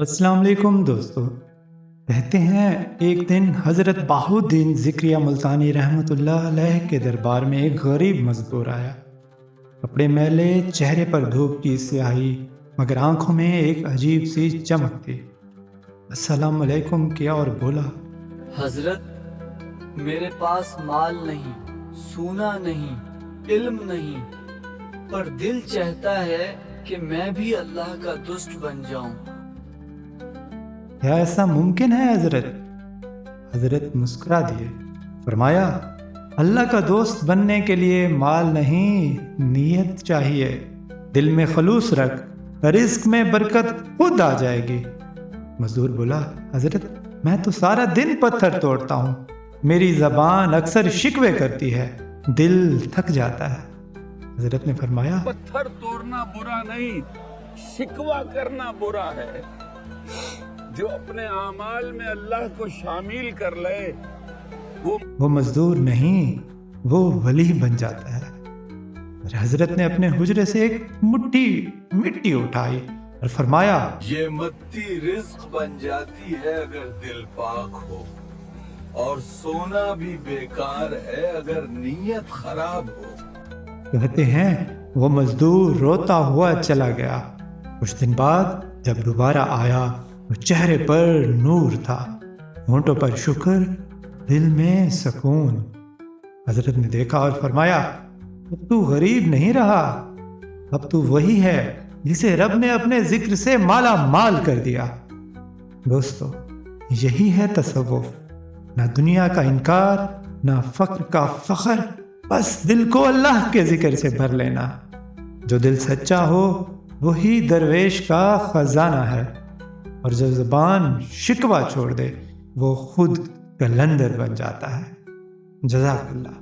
अस्सलाम वालेकुम दोस्तों। कहते हैं एक दिन हज़रत बाहुद्दीन ज़िक्रिया मुल्तानी रहमतुल्लाह अलैह के दरबार में एक गरीब मजदूर आया। कपड़े मैले, चेहरे पर धूप की स्याही, मगर आंखों में एक अजीब सी चमक थी। अस्सलाम वालेकुम किया और बोला, हजरत, मेरे पास माल नहीं, सोना नहीं, इल्म नहीं, पर दिल चाहता है कि मैं भी अल्लाह का दुष्ट बन जाऊं। क्या ऐसा मुमकिन है हजरत? हजरत मुस्कुरा दिए, फरमाया, अल्लाह का दोस्त बनने के लिए माल नहीं, नीयत चाहिए। दिल में खलूस रख, रिस्क में बरकत खुद आ जाएगी। मजदूर बोला, हजरत, मैं तो सारा दिन पत्थर तोड़ता हूँ, मेरी जबान अक्सर शिकवे करती है, दिल थक जाता है। हजरत ने फरमाया, पत्थर तोड़ना बुरा नहीं, शिकवा करना बुरा है। जो अपने आमाल में अल्लाह को शामिल कर ले वो मजदूर नहीं, वो वली बन जाता है। और हजरत ने अपने हुजरे से एक मुट्ठी मिट्टी उठाई और फरमाया, ये मट्टी रिज्क बन जाती है अगर दिल पाक हो, और सोना भी बेकार है अगर नीयत खराब हो। कहते हैं वो मजदूर रोता हुआ चला गया। कुछ दिन बाद जब दोबारा आया तो चेहरे पर नूर था, होंठों पर शुक्र, दिल में सुकून। हजरत ने देखा और फरमाया, अब तू गरीब नहीं रहा, अब तू वही है जिसे रब ने अपने जिक्र से माला माल कर दिया। दोस्तों, यही है तसव्वुफ, ना दुनिया का इनकार, ना फक्र का फखर, बस दिल को अल्लाह के जिक्र से भर लेना। जो दिल सच्चा हो वही दरवेश का खजाना है, और जो ज़बान शिकवा छोड़ दे वो खुद कलंदर बन जाता है। जज़ाकल्लाह।